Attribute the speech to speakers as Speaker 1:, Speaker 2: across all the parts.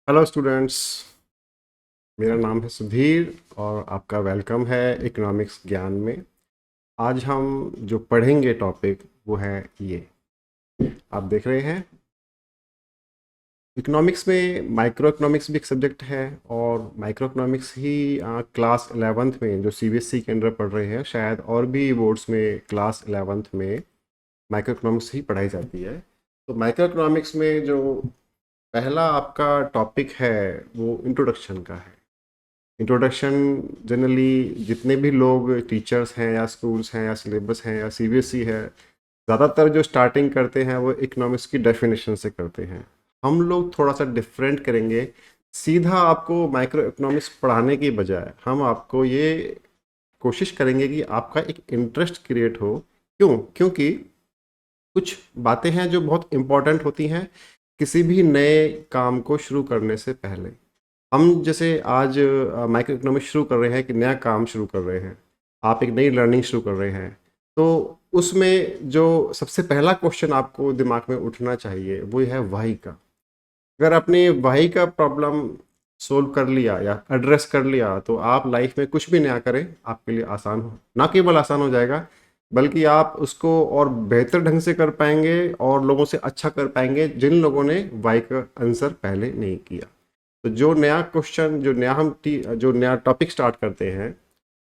Speaker 1: Hello students. मेरा नाम है सुधीर और आपका वेलकम है इकोनॉमिक्स ज्ञान में। आज हम जो पढ़ेंगे टॉपिक वो है ये। आप देख रहे हैं इकोनॉमिक्स में माइक्रो इकोनॉमिक्स भी एक सब्जेक्ट है। और माइक्रो इकोनॉमिक्स ही क्लास 11th में जो सीबीएसई के अंडर पढ़ रहे हैं, शायद और भी बोर्ड्स में क्लास 11th में माइक्रो इकोनॉमिक्स ही पढ़ाई जाती है। तो माइक्रो इकोनॉमिक्स में जो पहला आपका टॉपिक है वो इंट्रोडक्शन का है। इंट्रोडक्शन जनरली जितने भी लोग टीचर्स हैं या स्कूल्स हैं या सिलेबस हैं या सीबीएसई है, ज़्यादातर जो स्टार्टिंग करते हैं वो इकोनॉमिक्स की डेफिनेशन से करते हैं। हम लोग थोड़ा सा डिफरेंट करेंगे। सीधा आपको माइक्रो इकोनॉमिक्स पढ़ाने की बजाय हम आपको ये कोशिश करेंगे कि आपका एक इंटरेस्ट क्रिएट हो। क्योंकि कुछ बातें हैं जो बहुत इम्पोर्टेंट होती हैं किसी भी नए काम को शुरू करने से पहले। हम जैसे आज माइक्रो इकोनॉमिक्स शुरू कर रहे हैं, कि नया काम शुरू कर रहे हैं, आप एक नई लर्निंग शुरू कर रहे हैं, तो उसमें जो सबसे पहला क्वेश्चन आपको दिमाग में उठना चाहिए वो है वाई का। अगर आपने वाई का प्रॉब्लम सोल्व कर लिया या एड्रेस कर लिया तो आप लाइफ में कुछ भी नया करें आपके लिए आसान हो, ना केवल आसान हो जाएगा बल्कि आप उसको और बेहतर ढंग से कर पाएंगे और लोगों से अच्छा कर पाएंगे जिन लोगों ने वाई का आंसर पहले नहीं किया। तो जो नया क्वेश्चन जो नया टॉपिक स्टार्ट करते हैं,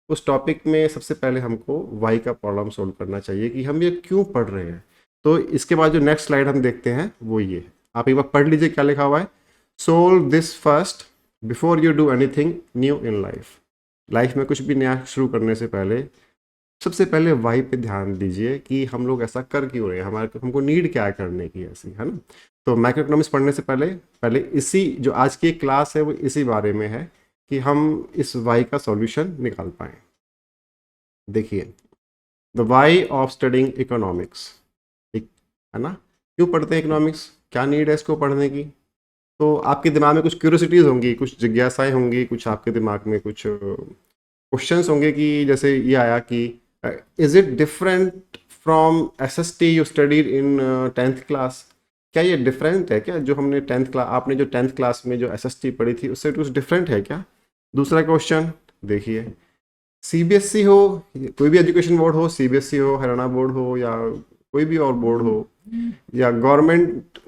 Speaker 1: उस टॉपिक में सबसे पहले हमको वाई का प्रॉब्लम सोल्व करना चाहिए कि हम ये क्यों पढ़ रहे हैं। तो इसके बाद जो नेक्स्ट स्लाइड हम देखते हैं वो ये है। आप एक बार पढ़ लीजिए क्या लिखा हुआ है। Solve this first before you do anything new in life. Life में कुछ भी नया शुरू करने से पहले सबसे पहले वाई पे ध्यान दीजिए कि हम लोग ऐसा कर क्यों रहे हैं, हमारे हमको नीड क्या है करने की ऐसी, है ना। तो माइक्रो इकोनॉमिक्स पढ़ने से पहले पहले इसी जो आज की क्लास है वो इसी बारे में है कि हम इस वाई का सॉल्यूशन निकाल पाएँ। देखिए, the why of studying economics, ठीक है ना। क्यों पढ़ते हैं इकोनॉमिक्स, क्या नीड है इसको पढ़ने की। तो आपके दिमाग में कुछ क्यूरियोसिटीज़ होंगी, कुछ जिज्ञासाएं होंगी, कुछ आपके दिमाग में कुछ क्वेश्चंस होंगे कि जैसे ये आया कि is it different from SST you studied in 10th class. क्या ये डिफरेंट है क्या, जो हमने 10th क्लास आपने जो 10th क्लास में जो एसएसटी पढ़ी थी उससे कुछ डिफरेंट है क्या। दूसरा क्वेश्चन देखिए, सीबीएसई हो, कोई भी एजुकेशन बोर्ड हो, सीबीएसई हो, हरियाणा बोर्ड हो या कोई भी और बोर्ड हो, या गवर्नमेंट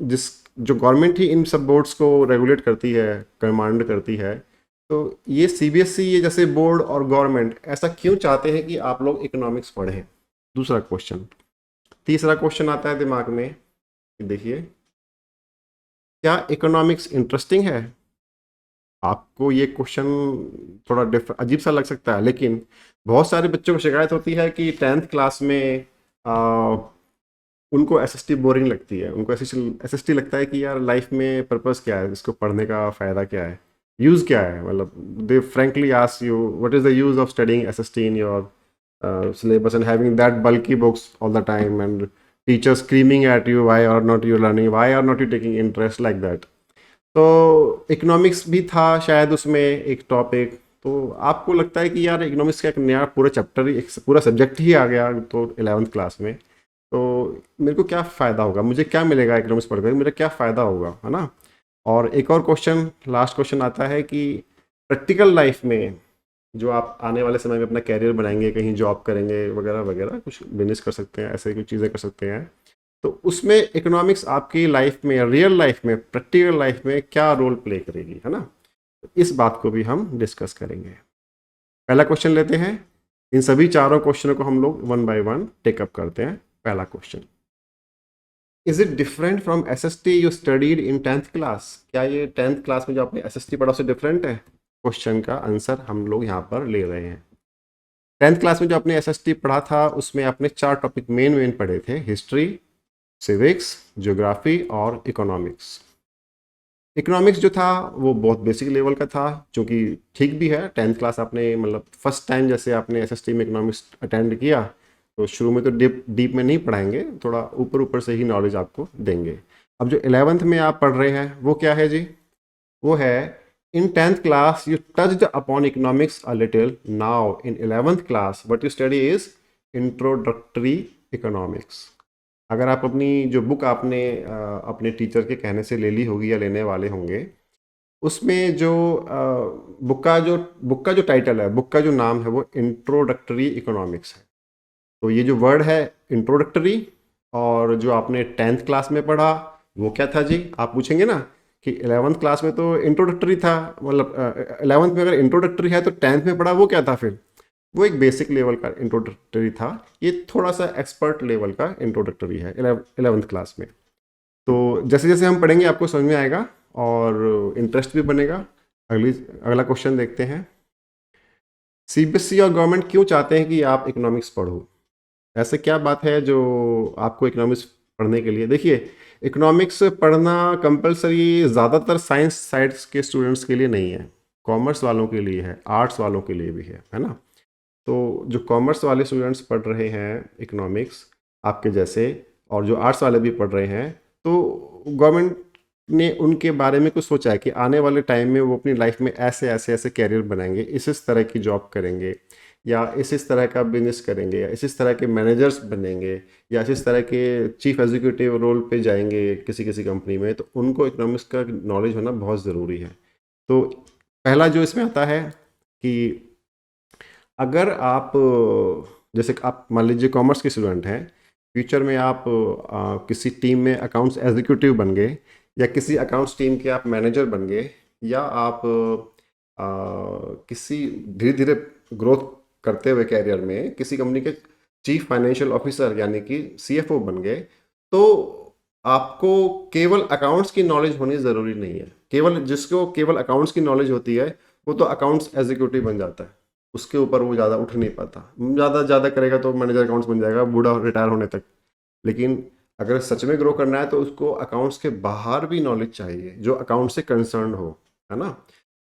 Speaker 1: जो गवर्नमेंट ही इन सब बोर्ड्स को रेगुलेट करती है, कमांड करती है, तो ये सीबीएसई ये जैसे बोर्ड और गवर्नमेंट ऐसा क्यों चाहते हैं कि आप लोग इकोनॉमिक्स पढ़ें। दूसरा क्वेश्चन। तीसरा क्वेश्चन आता है दिमाग में कि देखिए, क्या इकोनॉमिक्स इंटरेस्टिंग है। आपको ये क्वेश्चन थोड़ा अजीब सा लग सकता है, लेकिन बहुत सारे बच्चों को शिकायत होती है कि 10th क्लास में आ, उनको एसएसटी बोरिंग लगती है। उनको एसएसटी लगता है कि यार लाइफ में पर्पस क्या है, इसको पढ़ने का फ़ायदा क्या है, यूज़ क्या है। मतलब they frankly ask you what is the use of studying SST in your syllabus and having that bulky books all the time and teachers screaming at you, why are not you learning, why are not you taking interest like that। तो economics भी था शायद उसमें एक topic. तो आपको लगता है कि यार इकोनॉमिक्स का एक नया पूरा चैप्टर ही, एक पूरा सब्जेक्ट ही आ गया तो 11th क्लास में, तो मेरे को क्या फ़ायदा होगा, मुझे क्या मिलेगा इकोनॉमिक्स पढ़कर, मेरा क्या फ़ायदा होगा, है ना। और एक और क्वेश्चन, लास्ट क्वेश्चन आता है कि प्रैक्टिकल लाइफ में जो आप आने वाले समय में अपना कैरियर बनाएंगे, कहीं जॉब करेंगे वगैरह वगैरह, कुछ बिजनेस कर सकते हैं, ऐसे कुछ चीज़ें कर सकते हैं, तो उसमें इकोनॉमिक्स आपकी लाइफ में, रियल लाइफ में, प्रैक्टिकल लाइफ में क्या रोल प्ले करेगी, है ना। तो इस बात को भी हम डिस्कस करेंगे। पहला क्वेश्चन लेते हैं। इन सभी चारों क्वेश्चनों को हम लोग वन बाय वन टेकअप करते हैं। पहला question, is it different from SST you studied in 10th class. क्या ये 10th क्लास में जो आपने एसएसटी पढ़ा उससे डिफरेंट है। क्वेश्चन का आंसर हम लोग यहाँ पर ले रहे हैं। 10th क्लास में जो आपने एसएसटी पढ़ा था उसमें आपने 4 टॉपिक मेन पढ़े थे, हिस्ट्री, सिविक्स, ज्योग्राफी और इकोनॉमिक्स। इकोनॉमिक्स जो था वो बहुत बेसिक लेवल का था, जो कि ठीक भी है। 10th क्लास आपने मतलब फर्स्ट टाइम जैसे आपने एसएसटी में इकोनॉमिक्स अटेंड किया तो शुरू में तो डीप डीप में नहीं पढ़ाएंगे, थोड़ा ऊपर ऊपर से ही नॉलेज आपको देंगे। अब जो 11th में आप पढ़ रहे हैं वो क्या है जी, वो है इन 10th class you touched upon economics a little, now in 11th class what you study is introductory economics. अगर आप अपनी जो बुक आपने अपने टीचर के कहने से ले ली होगी या लेने वाले होंगे, उसमें जो बुक का जो टाइटल है, बुक का जो नाम है, वो इंट्रोडक्टरी इकोनॉमिक्स है। तो ये जो वर्ड है इंट्रोडक्टरी, और जो आपने 10th क्लास में पढ़ा वो क्या था जी? आप पूछेंगे ना कि 11th क्लास में तो इंट्रोडक्टरी था, मतलब 11th में अगर इंट्रोडक्टरी है तो 10th में पढ़ा वो क्या था फिर? वो एक बेसिक लेवल का इंट्रोडक्टरी था। ये थोड़ा सा एक्सपर्ट लेवल का इंट्रोडक्टरी है 11th क्लास में। तो जैसे जैसे हम पढ़ेंगे आपको समझ में आएगा और इंटरेस्ट भी बनेगा। अगला क्वेश्चन देखते हैं। सीबीएसई और गवर्नमेंट क्यों चाहते हैं कि आप इकोनॉमिक्स पढ़ो? ऐसे क्या बात है जो आपको इकोनॉमिक्स पढ़ने के लिए? देखिए, इकोनॉमिक्स पढ़ना कंपलसरी ज़्यादातर साइंस साइड्स के स्टूडेंट्स के लिए नहीं है, कॉमर्स वालों के लिए है, आर्ट्स वालों के लिए भी है ना? तो जो कॉमर्स वाले स्टूडेंट्स पढ़ रहे हैं इकोनॉमिक्स आपके जैसे, और जो आर्ट्स वाले भी पढ़ रहे हैं, तो गवर्नमेंट ने उनके बारे में कुछ सोचा है कि आने वाले टाइम में वो अपनी लाइफ में ऐसे ऐसे ऐसे कैरियर बनाएंगे, इस तरह की जॉब करेंगे, या इस तरह का बिजनेस करेंगे, या इस तरह के मैनेजर्स बनेंगे, या इस तरह के चीफ एग्जीक्यूटिव रोल पे जाएंगे किसी किसी कंपनी में। तो उनको इकोनॉमिक्स का नॉलेज होना बहुत ज़रूरी है। तो पहला जो इसमें आता है कि अगर आप जैसे कि आप मान लीजिए कॉमर्स के स्टूडेंट हैं, फ्यूचर में आप किसी टीम में अकाउंट्स एग्जीक्यूटिव बन गए, या किसी अकाउंट्स टीम के आप मैनेजर बन गए, या आप किसी धीरे धीरे ग्रोथ करते हुए कैरियर में किसी कंपनी के चीफ फाइनेंशियल ऑफिसर यानी कि सीएफओ बन गए, तो आपको केवल अकाउंट्स की नॉलेज होनी ज़रूरी नहीं है। केवल अकाउंट्स की नॉलेज होती है वो तो अकाउंट्स एग्जीक्यूटिव बन जाता है, उसके ऊपर वो ज़्यादा उठ नहीं पाता। ज़्यादा ज़्यादा करेगा तो मैनेजर अकाउंट्स बन जाएगा बूढ़ा रिटायर होने तक। लेकिन अगर सच में ग्रो करना है तो उसको अकाउंट्स के बाहर भी नॉलेज चाहिए, जो अकाउंट से कंसर्न हो, है ना?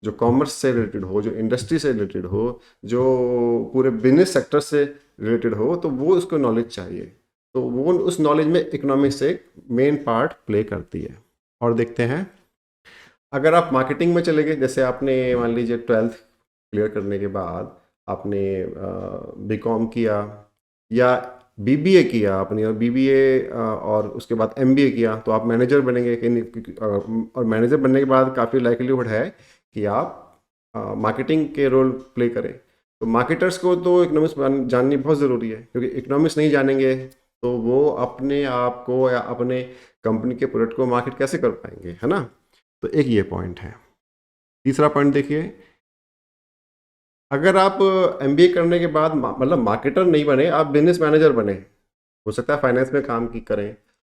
Speaker 1: जो कॉमर्स से रिलेटेड हो, जो इंडस्ट्री से रिलेटेड हो, जो पूरे बिजनेस सेक्टर से रिलेटेड हो, तो वो उसको नॉलेज चाहिए। तो वो उस नॉलेज में इकोनॉमिक्स एक मेन पार्ट प्ले करती है। और देखते हैं, अगर आप मार्केटिंग में चले गए, जैसे आपने मान लीजिए 12th क्लियर करने के बाद आपने बीकॉम किया या बीबीए किया आपने, और बीबीए और उसके बाद एमबीए किया, तो आप मैनेजर बनेंगे और मैनेजर बनने के बाद काफ़ी लाइकलीहुड है कि आप मार्केटिंग के रोल प्ले करें। तो मार्केटर्स को तो इकोनॉमिक्स जाननी बहुत ज़रूरी है, क्योंकि इकोनॉमिक्स नहीं जानेंगे तो वो अपने आप को या अपने कंपनी के प्रोडक्ट को मार्केट कैसे कर पाएंगे, है ना? तो एक ये पॉइंट है। तीसरा पॉइंट देखिए, अगर आप एमबीए करने के बाद मतलब मार्केटर नहीं बने, आप बिजनेस मैनेजर बने, हो सकता है फाइनेंस में काम की करें,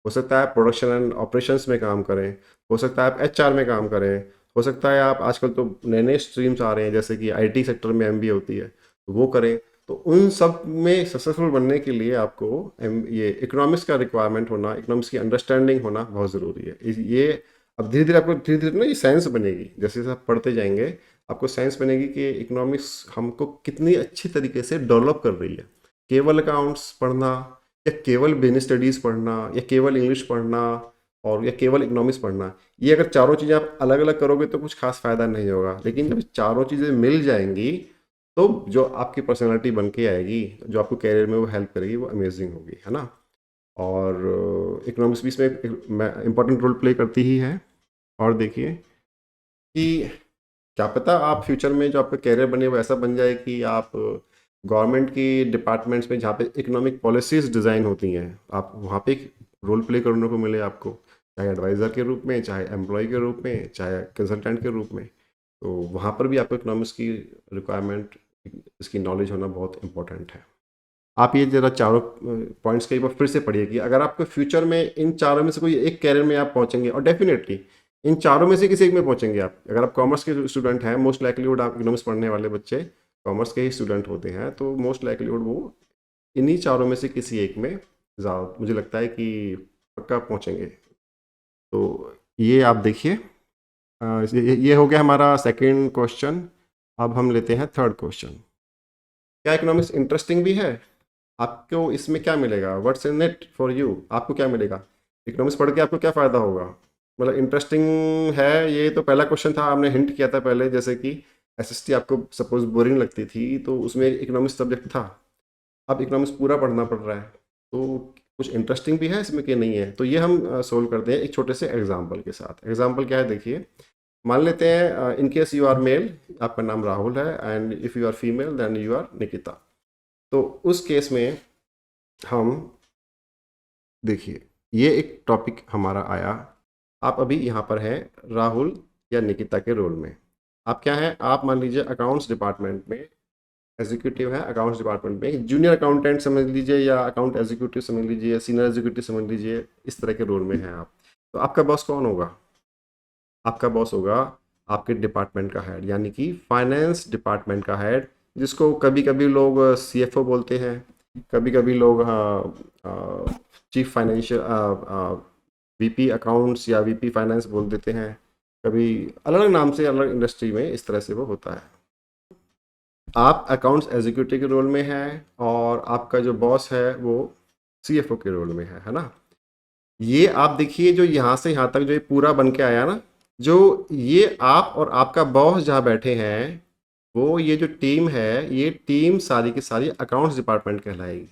Speaker 1: हो सकता है प्रोडक्शन एंड ऑपरेशंस में काम करें, हो सकता है आप एचआर में काम करें, हो सकता है आप आजकल तो नए नए स्ट्रीम्स आ रहे हैं जैसे कि आईटी सेक्टर में एमबीए होती है, तो वो करें। तो उन सब में सक्सेसफुल बनने के लिए आपको ये इकोनॉमिक्स का रिक्वायरमेंट होना, इकोनॉमिक्स की अंडरस्टैंडिंग होना बहुत ज़रूरी है। ये अब धीरे धीरे आपको धीरे धीरे ना ये साइंस बनेगी, जैसे जैसे आप पढ़ते जाएंगे आपको साइंस बनेगी कि इकोनॉमिक्स हमको कितनी अच्छी तरीके से डेवलप कर रही है। केवल अकाउंट्स पढ़ना, या केवल बिजनेस स्टडीज़ पढ़ना, या केवल इंग्लिश पढ़ना, और या केवल इकोनॉमिक्स पढ़ना, ये अगर चारों चीज़ें आप अलग अलग करोगे तो कुछ खास फ़ायदा नहीं होगा। लेकिन जब चारों चीज़ें मिल जाएंगी तो जो आपकी पर्सनैलिटी बन के आएगी, जो आपको कैरियर में वो हेल्प करेगी, वो अमेजिंग होगी, है ना? और इकोनॉमिक्स भी इसमें इम्पॉर्टेंट रोल प्ले करती ही है। और देखिए कि क्या पता आप फ्यूचर में जो आपका कैरियर बने वो ऐसा बन जाए कि आप गवर्नमेंट की डिपार्टमेंट्स में जहाँ पे इकोनॉमिक पॉलिसीज़ डिज़ाइन होती हैं, आप वहाँ पे एक रोल प्ले करने को मिले आपको, चाहे एडवाइज़र के रूप में, चाहे एम्प्लॉय के रूप में, चाहे कंसल्टेंट के रूप में। तो वहाँ पर भी आपको इकोनॉमिक्स की रिक्वायरमेंट, इसकी नॉलेज होना बहुत इंपॉर्टेंट है। आप ये ज़रा चारों पॉइंट्स के एक बार फिर से पढ़िए कि अगर आपको फ्यूचर में इन चारों में से कोई एक कैरियर में आप पहुंचेंगे, और डेफिनेटली इन चारों में से किसी एक में पहुंचेंगे आप। अगर आप कॉमर्स के स्टूडेंट हैं, मोस्ट लाइकलीहुड आप इकोनॉमिक्स पढ़ने वाले बच्चे कॉमर्स के ही स्टूडेंट होते हैं, तो मोस्ट लाइकलीहुड वो इन्हीं चारों में से किसी एक में ज़्यादा मुझे लगता है कि पक्का पहुंचेंगे। तो ये आप देखिए, ये हो गया हमारा सेकेंड क्वेश्चन। अब हम लेते हैं थर्ड क्वेश्चन। क्या इकोनॉमिक्स इंटरेस्टिंग भी है? आपको इसमें क्या मिलेगा? What's in it for you? आपको क्या मिलेगा इकोनॉमिक्स पढ़ के? आपको क्या फ़ायदा होगा? मतलब इंटरेस्टिंग है, ये तो पहला क्वेश्चन था, आपने हिंट किया था पहले, जैसे कि एसएसटी आपको सपोज बोरिंग लगती थी तो उसमें इकोनॉमिक्स सब्जेक्ट था, अब इकोनॉमिक्स पूरा पढ़ना पड़ रहा है, तो कुछ इंटरेस्टिंग भी है इसमें कि नहीं है? तो ये हम सोल्व करते हैं एक छोटे से एग्जाम्पल के साथ। एग्जाम्पल क्या है देखिए, मान लेते हैं in case you are male, आपका नाम राहुल है, and if you are female then you are Nikita. तो उस केस में हम देखिए, ये एक टॉपिक हमारा आया, आप अभी यहाँ पर हैं राहुल या निकिता के रोल में। आप क्या हैं, आप मान लीजिए अकाउंट्स डिपार्टमेंट में एग्जीक्यूटिव है, अकाउंट्स डिपार्टमेंट में जूनियर अकाउंटेंट समझ लीजिए, या अकाउंट एग्जीक्यूटिव समझ लीजिए, सीनियर एग्जीक्यूटिव समझ लीजिए, इस तरह के रोल में हैं आप। तो आपका बॉस कौन होगा? आपका बॉस होगा आपके डिपार्टमेंट का हेड, यानी कि फाइनेंस डिपार्टमेंट का हेड, जिसको कभी कभी लोग सीएफओ बोलते हैं, कभी कभी लोग चीफ फाइनेंशियल वीपी अकाउंट्स या वीपी फाइनेंस बोल देते हैं, कभी अलग अलग नाम से अलग इंडस्ट्री में इस तरह से वो होता है। आप अकाउंट्स एग्जीक्यूटिव के रोल में हैं और आपका जो बॉस है वो सीएफओ के रोल में है ना। ये आप देखिए, जो यहाँ से यहाँ तक जो ये पूरा बन के आया ना, जो ये आप और आपका बॉस जहाँ बैठे हैं, वो ये जो टीम है, ये टीम सारी की सारी अकाउंट्स डिपार्टमेंट कहलाएगी।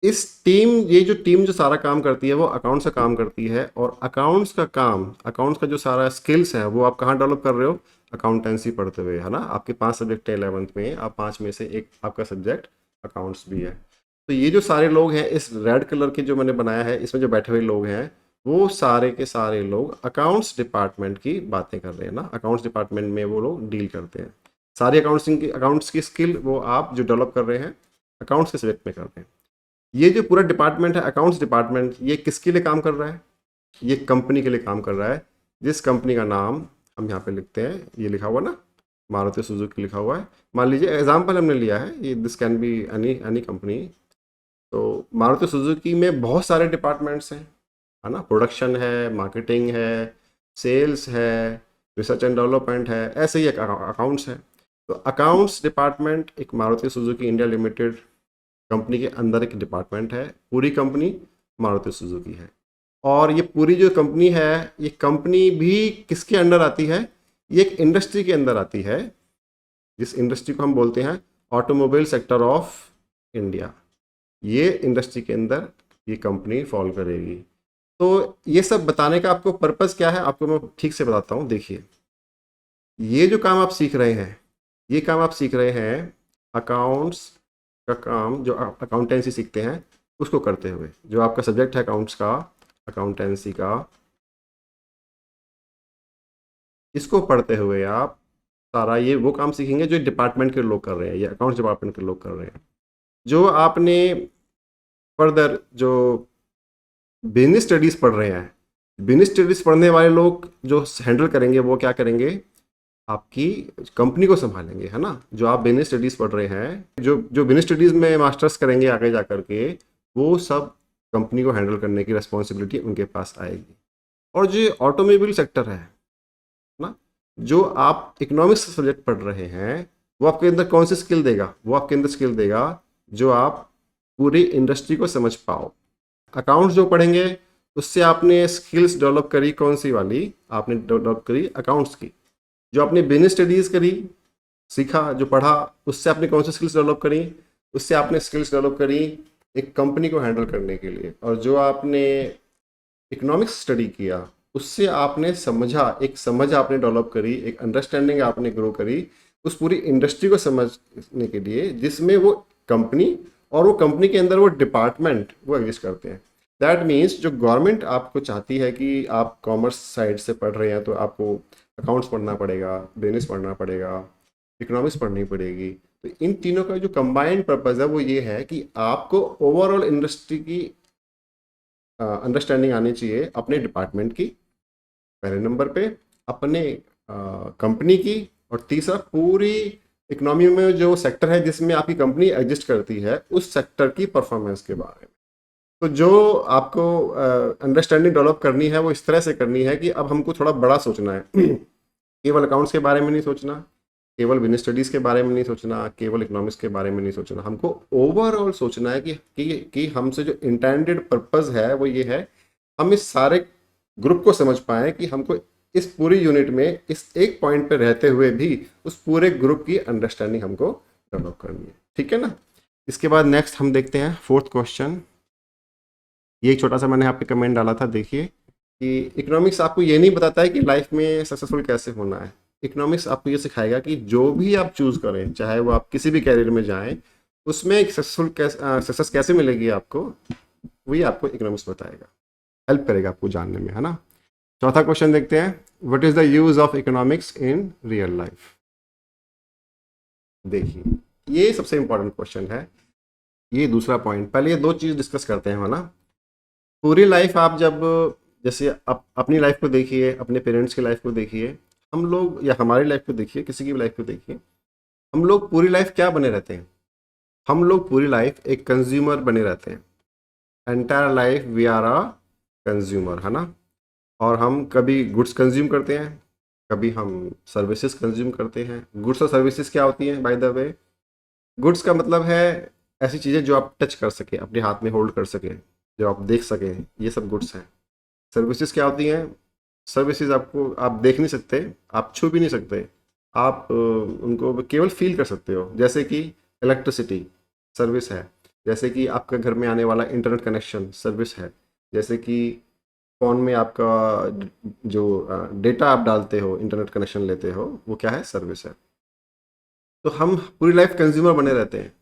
Speaker 1: इस टीम ये जो टीम जो सारा काम करती है वो अकाउंट्स का काम करती है, और अकाउंट्स का काम, अकाउंट्स का जो सारा स्किल्स है वो आप कहाँ डेवलप कर रहे हो? अकाउंटेंसी पढ़ते हुए, है ना। आपके 5 सब्जेक्ट है 11th में, आप 5 में से एक आपका सब्जेक्ट अकाउंट्स भी है। तो ये जो सारे लोग हैं इस रेड कलर के जो मैंने बनाया है, इसमें जो बैठे हुए लोग हैं, वो सारे के सारे लोग अकाउंट्स डिपार्टमेंट की बातें कर रहे हैं ना। अकाउंट्स डिपार्टमेंट में वो लोग डील करते हैं। सारी अकाउंट्स की स्किल वो आप जो डेवलप कर रहे हैं अकाउंट्स के सब्जेक्ट में कर रहे हैं। ये जो पूरा डिपार्टमेंट है अकाउंट्स डिपार्टमेंट, ये किसके लिए काम कर रहा है? ये कंपनी के लिए काम कर रहा है, जिस कंपनी का नाम हम यहाँ पे लिखते हैं, ये लिखा हुआ ना, मारुति सुजुकी लिखा हुआ है। मान लीजिए एग्जाम्पल हमने लिया है, ये this can be any company. तो मारुति सुजुकी में बहुत सारे डिपार्टमेंट्स हैं, है ना। प्रोडक्शन है, मार्केटिंग है, सेल्स है, रिसर्च एंड डेवलपमेंट है, ऐसे ही अकाउंट्स है। तो अकाउंट्स डिपार्टमेंट एक Maruti Suzuki India limited company के अंदर एक डिपार्टमेंट है। पूरी कंपनी मारुति सुजुकी है, और ये पूरी जो कंपनी है, ये कंपनी भी किसके अंडर आती है? ये एक इंडस्ट्री के अंदर आती है, जिस इंडस्ट्री को हम बोलते हैं ऑटोमोबाइल सेक्टर ऑफ इंडिया। ये इंडस्ट्री के अंदर ये कंपनी फॉल करेगी। तो ये सब बताने का आपको पर्पस क्या है, आपको मैं ठीक से बताता हूँ। देखिए, ये जो काम आप सीख रहे हैं, ये काम आप सीख रहे हैं अकाउंट्स का काम, जो आप अकाउंटेंसी सीखते हैं उसको करते हुए, जो आपका सब्जेक्ट है अकाउंट्स का, अकाउंटेंसी का, इसको पढ़ते हुए आप सारा ये वो काम सीखेंगे जो डिपार्टमेंट के लोग कर रहे हैं, ये अकाउंट्स डिपार्टमेंट के लोग कर रहे हैं। जो आपने फर्दर जो बिजनेस स्टडीज़ पढ़ रहे हैं, बिजनेस स्टडीज़ पढ़ने वाले लोग जो हैंडल करेंगे वो क्या करेंगे? आपकी कंपनी को संभालेंगे, है ना। जो आप बिजनेस स्टडीज़ पढ़ रहे हैं, जो जो बिजनेस स्टडीज़ में मास्टर्स करेंगे आगे जा करके, वो सब कंपनी को हैंडल करने की रिस्पॉन्सिबिलिटी उनके पास आएगी। और जो ऑटोमोबाइल सेक्टर है ना, जो आप इकोनॉमिक्स सब्जेक्ट पढ़ रहे हैं, वो आपके अंदर कौन सी स्किल देगा? वो आपके अंदर स्किल देगा जो आप पूरी इंडस्ट्री को समझ पाओ। अकाउंट्स जो पढ़ेंगे उससे आपने स्किल्स डेवलप करी, कौन सी वाली? आपने डेवलप करी अकाउंट्स की। जो आपने बिजनेस स्टडीज़ करी, सीखा, जो पढ़ा, उससे आपने कौन सी स्किल्स डेवलप करी? उससे आपने स्किल्स डेवलप करी एक कंपनी को हैंडल करने के लिए। और जो आपने इकोनॉमिक्स स्टडी किया, उससे आपने समझा, एक समझ आपने डेवलप करी, एक अंडरस्टैंडिंग आपने ग्रो करी उस पूरी इंडस्ट्री को समझने के लिए, जिसमें वो कंपनी और वो कंपनी के अंदर वो डिपार्टमेंट वो एग्जिस्ट करते हैं। दैट मीन्स जो गवर्नमेंट आपको चाहती है कि आप कॉमर्स साइड से पढ़ रहे हैं तो आपको अकाउंट्स पढ़ना पड़ेगा, बिजनेस पढ़ना पड़ेगा, इकोनॉमिक्स पढ़नी पड़ेगी। तो इन तीनों का जो कंबाइंड पर्पज़ है वो ये है कि आपको ओवरऑल इंडस्ट्री की अंडरस्टैंडिंग आनी चाहिए, अपने डिपार्टमेंट की पहले नंबर पे, अपने कंपनी की, और तीसरा पूरी इकोनॉमी में जो सेक्टर है जिसमें आपकी कंपनी एग्जिस्ट करती है, उस सेक्टर की परफॉर्मेंस के बारे में। तो जो आपको अंडरस्टैंडिंग डेवलप करनी है वो इस तरह से करनी है कि अब हमको थोड़ा बड़ा सोचना है। केवल अकाउंट्स के बारे में नहीं सोचना, केवल बिजनेस स्टडीज़ के बारे में नहीं सोचना, केवल इकोनॉमिक्स के बारे में नहीं सोचना, हमको ओवरऑल सोचना है कि हमसे जो इंटेंडेड पर्पज़ है वो ये है, हम इस सारे ग्रुप को समझ पाएँ कि हमको इस पूरी यूनिट में इस एक पॉइंट पे रहते हुए भी उस पूरे ग्रुप की अंडरस्टैंडिंग हमको डेवलप करनी है। ठीक है ना। इसके बाद नेक्स्ट हम देखते हैं 4th क्वेश्चन। ये एक छोटा सा मैंने यहाँ पे कमेंट डाला था, देखिए। कि इकोनॉमिक्स आपको ये नहीं बताता है कि लाइफ में सक्सेसफुल कैसे होना है। इकोनॉमिक्स आपको ये सिखाएगा कि जो भी आप चूज करें, चाहे वो आप किसी भी कैरियर में जाएं, उसमें एक सक्सेस कैसे मिलेगी आपको, वही आपको इकोनॉमिक्स बताएगा, हेल्प करेगा आपको जानने में, है ना। चौथा क्वेश्चन देखते हैं, what is the use of economics in real life. देखिए, ये सबसे इंपॉर्टेंट क्वेश्चन है। ये दूसरा पॉइंट, पहले ये दो चीज डिस्कस करते हैं, है ना। पूरी लाइफ आप जब, जैसे अपनी लाइफ को देखिए, अपने पेरेंट्स की लाइफ को देखिए, हम लोग, या हमारी लाइफ को देखिए, किसी की भी लाइफ को देखिए, हम लोग पूरी लाइफ क्या बने रहते हैं? हम लोग पूरी लाइफ एक कंज्यूमर बने रहते हैं। Entire life we are a consumer, है ना। और हम कभी गुड्स कंज्यूम करते हैं, कभी हम सर्विसेज कंज्यूम करते हैं। गुड्स और सर्विसेज क्या होती हैं, बाय द वे? गुड्स का मतलब है ऐसी चीज़ें जो आप टच कर सके, अपने हाथ में होल्ड कर सके, जो आप देख सकें, ये सब गुड्स हैं। सर्विसेज क्या होती हैं? सर्विसेज आपको, आप देख नहीं सकते, आप छू भी नहीं सकते, आप उनको केवल फील कर सकते हो। जैसे कि इलेक्ट्रिसिटी सर्विस है, जैसे कि आपके घर में आने वाला इंटरनेट कनेक्शन सर्विस है, जैसे कि फ़ोन में आपका जो डेटा आप डालते हो, इंटरनेट कनेक्शन लेते हो, वो क्या है? सर्विस है। तो हम पूरी लाइफ कंज्यूमर बने रहते हैं।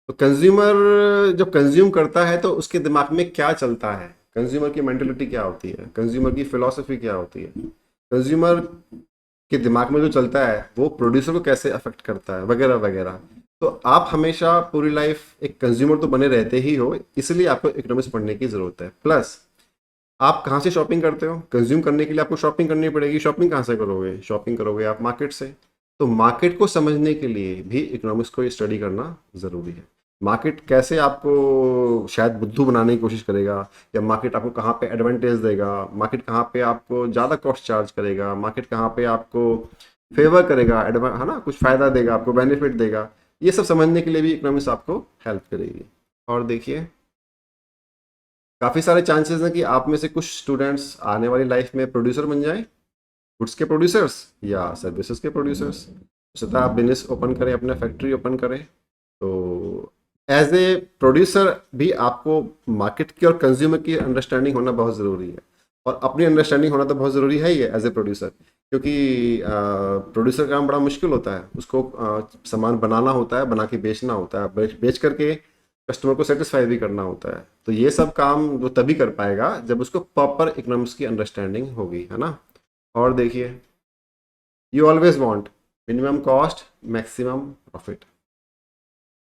Speaker 1: तो कंज्यूमर जब कंज्यूम करता है तो उसके दिमाग में क्या चलता है, कंज्यूमर की मेंटेलिटी क्या होती है, कंज्यूमर की फिलॉसफी क्या होती है, कंज्यूमर के दिमाग में जो चलता है वो प्रोड्यूसर को कैसे अफेक्ट करता है, वगैरह वगैरह। तो आप हमेशा पूरी लाइफ एक कंज्यूमर तो बने रहते ही हो, इसलिए आपको इकोनॉमिक्स पढ़ने की ज़रूरत है। प्लस आप कहाँ से शॉपिंग करते हो? कंज्यूम करने के लिए आपको शॉपिंग करनी पड़ेगी। शॉपिंग कहाँ से करोगे? शॉपिंग करोगे आप मार्केट से। तो मार्केट को समझने के लिए भी इकोनॉमिक्स को स्टडी करना ज़रूरी है। मार्केट कैसे आपको शायद बुद्धू बनाने की कोशिश करेगा, या मार्केट आपको कहाँ पे एडवांटेज देगा, मार्केट कहाँ पे आपको ज़्यादा कॉस्ट चार्ज करेगा, मार्केट कहाँ पे आपको फेवर करेगा, है ना, कुछ फ़ायदा देगा आपको, बेनिफिट देगा, ये सब समझने के लिए भी इकोनॉमिक्स आपको हेल्प करेगी। और देखिए, काफ़ी सारे चांसेस हैं कि आप में से कुछ स्टूडेंट्स आने वाली लाइफ में प्रोड्यूसर बन जाएं, गुड्स के प्रोड्यूसर्स या सर्विसेज के प्रोड्यूसर्स। हो सकता है आप बिजनेस ओपन करें, अपना फैक्ट्री ओपन करें। तो एज ए प्रोड्यूसर भी आपको मार्केट की और कंज्यूमर की अंडरस्टैंडिंग होना बहुत ज़रूरी है, और अपनी अंडरस्टैंडिंग होना तो बहुत ज़रूरी है ही है एज ए प्रोड्यूसर। क्योंकि प्रोड्यूसर का काम बड़ा मुश्किल होता है, उसको सामान बनाना होता है, बना के बेचना होता है, बेच करके कस्टमर को सेटिस्फाई भी करना होता है। तो ये सब काम वो तभी कर पाएगा जब उसको प्रॉपर इकोनॉमिक्स की अंडरस्टैंडिंग होगी, है ना। और देखिए, you always want minimum cost maximum profit.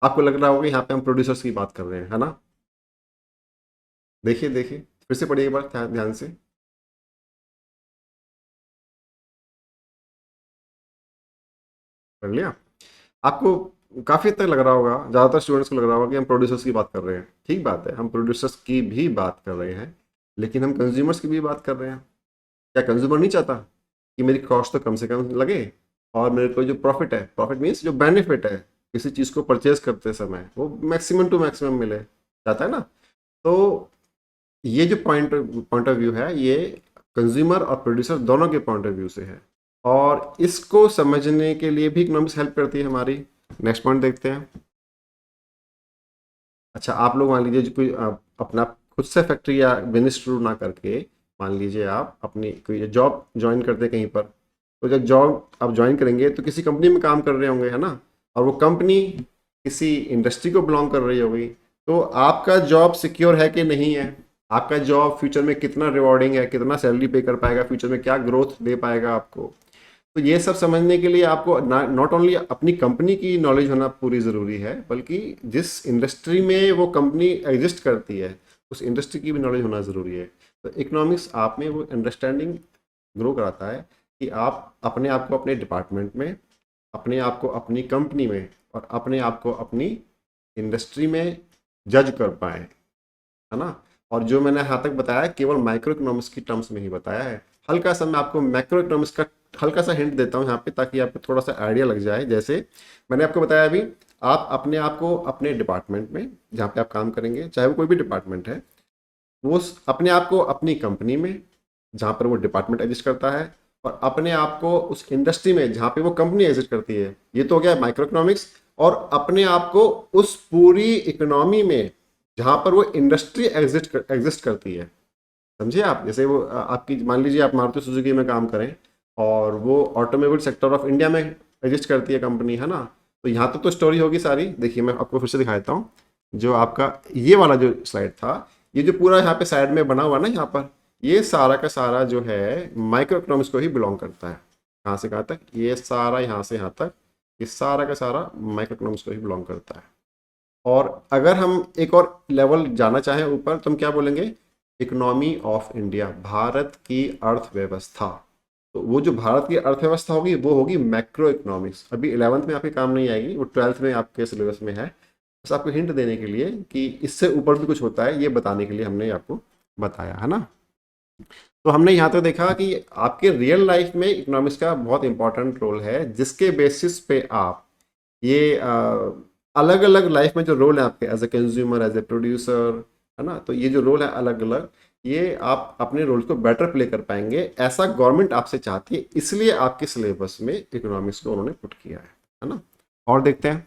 Speaker 1: आपको लग रहा होगा यहाँ पे हम प्रोड्यूसर्स की बात कर रहे हैं, है ना। देखिए देखिए, फिर से पढ़िए एक बार ध्यान ध्यान से। पढ़ लिया? आपको काफ़ी हद तक लग रहा होगा, ज़्यादातर स्टूडेंट्स को लग रहा होगा कि हम प्रोड्यूसर्स की बात कर रहे हैं। ठीक बात है, हम प्रोड्यूसर्स की भी बात कर रहे हैं, लेकिन हम कंज्यूमर्स की भी बात कर रहे हैं। क्या कंज्यूमर नहीं चाहता कि मेरी कॉस्ट तो कम से कम लगे, और मेरे को जो प्रॉफिट है, प्रॉफिट मीन्स जो बेनिफिट है किसी चीज़ को परचेज करते समय, वो मैक्सिमम टू मैक्सिमम मिले, चाहता है ना। तो ये जो पॉइंट पॉइंट ऑफ व्यू है, ये कंज्यूमर और प्रोड्यूसर दोनों के पॉइंट ऑफ व्यू से है, और इसको समझने के लिए भी इकोनॉमिक्स हेल्प करती है हमारी। नेक्स्ट पॉइंट देखते हैं। अच्छा, आप लोग मान लीजिए जो कोई अपना खुद से फैक्ट्री या बिजनेस शुरू ना करके, मान लीजिए आप अपनी कोई जॉब ज्वाइन करते हैं कहीं पर। तो जब जॉब आप ज्वाइन करेंगे तो किसी कंपनी में काम कर रहे होंगे, है ना, और वो कंपनी किसी इंडस्ट्री को बिलोंग कर रही होगी। तो आपका जॉब सिक्योर है कि नहीं है, आपका जॉब फ्यूचर में कितना रिवॉर्डिंग है, कितना सैलरी पे कर पाएगा, फ्यूचर में क्या ग्रोथ दे पाएगा आपको। तो ये सब समझने के लिए आपको नॉट ओनली अपनी कंपनी की नॉलेज होना पूरी ज़रूरी है, बल्कि जिस इंडस्ट्री में वो कंपनी एग्जिस्ट करती है उस इंडस्ट्री की भी नॉलेज होना ज़रूरी है। तो इकोनॉमिक्स आप में वो अंडरस्टैंडिंग ग्रो कराता है कि आप अपने आप को अपने डिपार्टमेंट में, अपने आप को अपनी कंपनी में, और अपने आप को अपनी इंडस्ट्री में जज कर पाए, है ना। और जो मैंने यहाँ तक बताया केवल माइक्रो इकोनॉमिक्स की टर्म्स में ही बताया है। हल्का सा मैं आपको मैक्रो इकोनॉमिक्स का हल्का सा हिंट देता हूँ यहाँ पे, ताकि आपको थोड़ा सा आइडिया लग जाए। जैसे मैंने आपको बताया अभी, आप अपने आप को अपने डिपार्टमेंट में जहाँ पे आप काम करेंगे, चाहे वो कोई भी डिपार्टमेंट है, वो अपने आप को अपनी कंपनी में जहाँ पर वो डिपार्टमेंट एग्जिस्ट करता है, और अपने आप को उस इंडस्ट्री में जहाँ पे वो कंपनी एग्जिस्ट करती है, ये तो हो गया माइक्रो इकोनॉमिक्स। और अपने आप को उस पूरी इकोनॉमी में जहाँ पर वो इंडस्ट्री एग्जिस्ट करती है, समझे आप? जैसे वो आपकी मान लीजिए आप मारुति सुजुकी में काम करें और वो ऑटोमोबाइल सेक्टर ऑफ इंडिया में एग्जिस्ट करती है कंपनी, है ना? तो यहाँ तक तो स्टोरी होगी सारी। देखिए मैं आपको फिर से दिखा देता हूँ। जो आपका ये वाला जो स्लाइड था, ये जो पूरा यहाँ पे साइड में बना हुआ ना यहाँ पर, ये सारा का सारा जो है माइक्रो इकोनॉमिक्स को ही बिलोंग करता है। कहाँ से कहाँ तक? ये सारा यहाँ से यहाँ तक, ये सारा का सारा माइक्रो इकोनॉमिक्स को ही बिलोंग करता है। और अगर हम एक और लेवल जाना चाहें ऊपर तो हम क्या बोलेंगे? इकोनॉमी ऑफ इंडिया, भारत की अर्थव्यवस्था। तो वो जो भारत की अर्थव्यवस्था होगी वो होगी मैक्रो इकोनॉमिक्स। अभी 11th में आपके काम नहीं आएगी, वो 12th में आपके सिलेबस में है। बस आपको हिंट देने के लिए कि इससे ऊपर भी कुछ होता है, ये बताने के लिए हमने आपको बताया, है ना? तो हमने यहाँ तक देखा कि आपके रियल लाइफ में इकोनॉमिक्स का बहुत इंपॉर्टेंट रोल है, जिसके बेसिस पे आप ये अलग अलग लाइफ में जो रोल है आपके, as a consumer, as a producer, है ना? तो ये जो रोल है अलग अलग, ये आप अपने रोल को बेटर प्ले कर पाएंगे, ऐसा गवर्नमेंट आपसे चाहती है। इसलिए आपके सिलेबस में इकोनॉमिक्स को उन्होंने पुट किया है ना? और देखते हैं।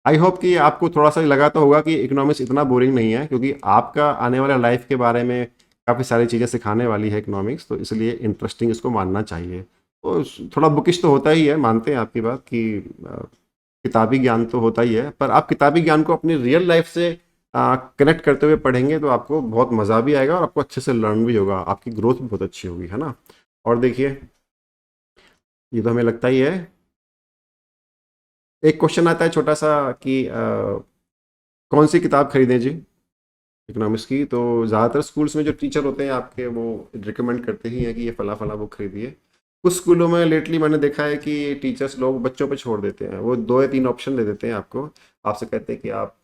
Speaker 1: आई होप कि आपको थोड़ा सा लगा तो होगा कि इकोनॉमिक्स इतना बोरिंग नहीं है, क्योंकि आपका आने वाले लाइफ के बारे में काफ़ी सारी चीज़ें सिखाने वाली है इकोनॉमिक्स, तो इसलिए इंटरेस्टिंग इसको मानना चाहिए। तो थोड़ा बुकिश तो होता ही है, मानते हैं आपकी बात कि किताबी ज्ञान तो होता ही है, पर आप किताबी ज्ञान को अपनी रियल लाइफ से कनेक्ट करते हुए पढ़ेंगे तो आपको बहुत मज़ा भी आएगा और आपको अच्छे से लर्न भी होगा, आपकी ग्रोथ भी बहुत अच्छी होगी, है ना? और देखिए, ये तो हमें लगता ही है। एक क्वेश्चन आता है छोटा सा कि कौन सी किताब खरीदें जी इकोनॉमिक्स की? तो ज़्यादातर स्कूल्स में जो टीचर होते हैं आपके, वो रिकमेंड करते ही हैं कि ये फला फला बुक खरीदिए। कुछ स्कूलों में लेटली मैंने देखा है कि टीचर्स लोग बच्चों पे छोड़ देते हैं, वो 2 या 3 ऑप्शन दे देते हैं आपको। आपसे कहते हैं कि आप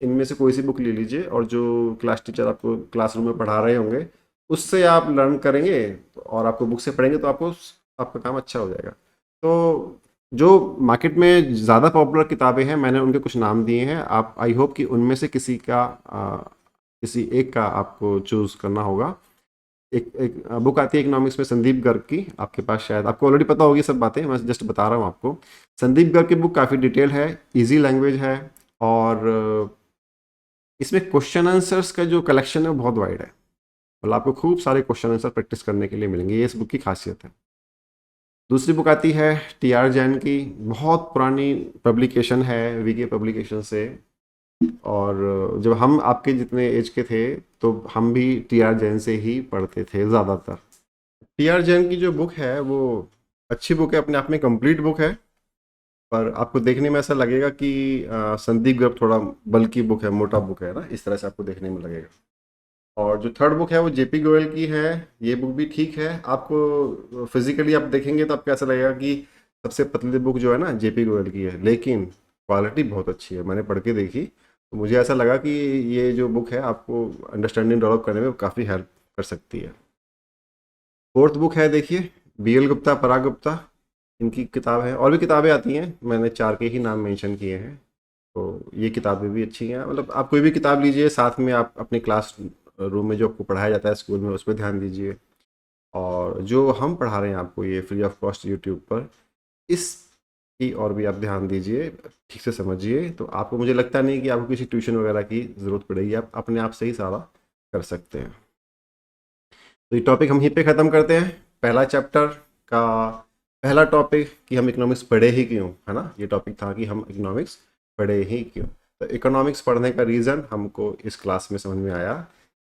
Speaker 1: इनमें से कोई सी बुक ले लीजिए और जो क्लास टीचर आपको क्लासरूम में पढ़ा रहे होंगे उससे आप लर्न करेंगे, और आपको बुक से पढ़ेंगे तो आपको आपका काम अच्छा हो जाएगा। तो जो मार्केट में ज़्यादा पॉपुलर किताबें हैं, मैंने उनके कुछ नाम दिए हैं। आप आई होप कि उनमें से किसी एक का आपको चूज़ करना होगा। एक एक बुक आती है इकोनॉमिक्स में संदीप गर्ग की, आपके पास शायद आपको ऑलरेडी पता होगी सब बातें, मैं जस्ट बता रहा हूँ आपको। संदीप गर्ग की बुक काफ़ी डिटेल है, इजी लैंग्वेज है, और इसमें क्वेश्चन आंसर्स का जो कलेक्शन है वो बहुत वाइड है। मतलब आपको खूब सारे क्वेश्चन आंसर प्रैक्टिस करने के लिए मिलेंगे, ये इस बुक की खासियत है। दूसरी बुक आती है टी आर जैन की, बहुत पुरानी पब्लिकेशन है, वीके पब्लिकेशन से। और जब हम आपके जितने एज के थे तो हम भी टी आर जैन से ही पढ़ते थे ज़्यादातर। टी आर जैन की जो बुक है वो अच्छी बुक है, अपने आप में कंप्लीट बुक है, पर आपको देखने में ऐसा लगेगा कि संदीप गर्ग थोड़ा बल्कि बुक है, मोटा बुक है ना, इस तरह से आपको देखने में लगेगा। और जो थर्ड बुक है वो जेपी गोयल की है। ये बुक भी ठीक है, आपको फिजिकली आप देखेंगे तो आपको ऐसा लगेगा कि सबसे पतली बुक जो है ना जेपी गोयल की है, लेकिन क्वालिटी बहुत अच्छी है। मैंने पढ़ के देखी तो मुझे ऐसा लगा कि ये जो बुक है आपको अंडरस्टैंडिंग डेवलप करने में काफ़ी हेल्प कर सकती है। फोर्थ बुक है देखिए, बी एल गुप्ता, पराग गुप्ता, इनकी किताब है। और भी किताबें आती हैं, मैंने 4 के ही नाम मेंशन किए हैं। तो ये किताबें भी अच्छी हैं। मतलब आप कोई भी किताब लीजिए, साथ में आप अपने क्लास रूम में जो आपको पढ़ाया जाता है स्कूल में उस पर ध्यान दीजिए, और जो हम पढ़ा रहे हैं आपको ये फ्री ऑफ कॉस्ट यूट्यूब पर, इस की और भी आप ध्यान दीजिए, ठीक से समझिए, तो आपको, मुझे लगता नहीं कि आपको किसी ट्यूशन वगैरह की ज़रूरत पड़ेगी, आप अपने आप से ही सारा कर सकते हैं। तो ये टॉपिक हम यहीं पे ख़त्म करते हैं। पहला चैप्टर का पहला टॉपिक कि हम इकोनॉमिक्स पढ़े ही क्यों, है ना? ये टॉपिक था कि हम इकोनॉमिक्स पढ़े ही क्यों। तो इकोनॉमिक्स पढ़ने का रीज़न हमको इस क्लास में समझ में आया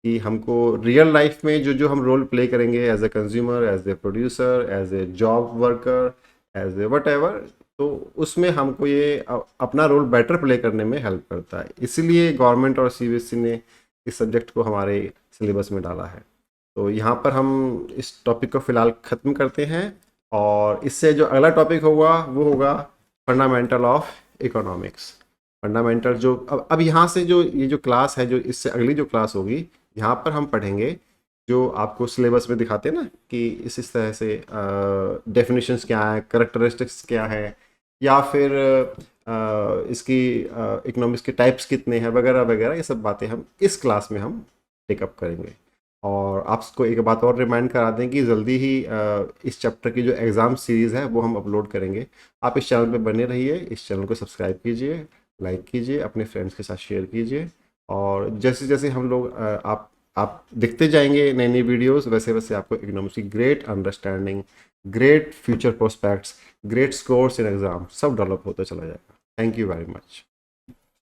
Speaker 1: कि हमको रियल लाइफ में जो जो हम रोल प्ले करेंगे, as a consumer, as a producer, as a job worker, as a whatever, तो उसमें हमको ये अपना रोल बेटर प्ले करने में हेल्प करता है। इसीलिए गवर्नमेंट और सीबीएसई ने इस सब्जेक्ट को हमारे सिलेबस में डाला है। तो यहाँ पर हम इस टॉपिक को फ़िलहाल ख़त्म करते हैं, और इससे जो अगला टॉपिक होगा वो होगा फंडामेंटल ऑफ इकोनॉमिक्स। फंडामेंटल जो अब यहाँ से जो ये जो क्लास है, जो इससे अगली जो क्लास होगी, यहाँ पर हम पढ़ेंगे जो आपको सिलेबस में दिखाते हैं ना कि इस तरह से डेफिनेशंस क्या है, करेक्टरिस्टिक्स क्या है, या फिर इसकी इकोनॉमिक्स के टाइप्स कितने हैं वगैरह वगैरह, ये सब बातें हम इस क्लास में हम टेकअप करेंगे। और आपको एक बात और रिमाइंड करा दें कि जल्दी ही इस चैप्टर की जो एग्ज़ाम सीरीज़ है वो हम अपलोड करेंगे। आप इस चैनल पे बने रहिए, इस चैनल को सब्सक्राइब कीजिए, लाइक कीजिए, अपने फ्रेंड्स के साथ शेयर कीजिए। और जैसे जैसे हम लोग आप देखते जाएंगे नई नई वीडियोस, वैसे वैसे आपको इकोनॉमिक्स की great understanding, great future prospects, great scores in exam सब डेवलप होता चला जाएगा। Thank you very much.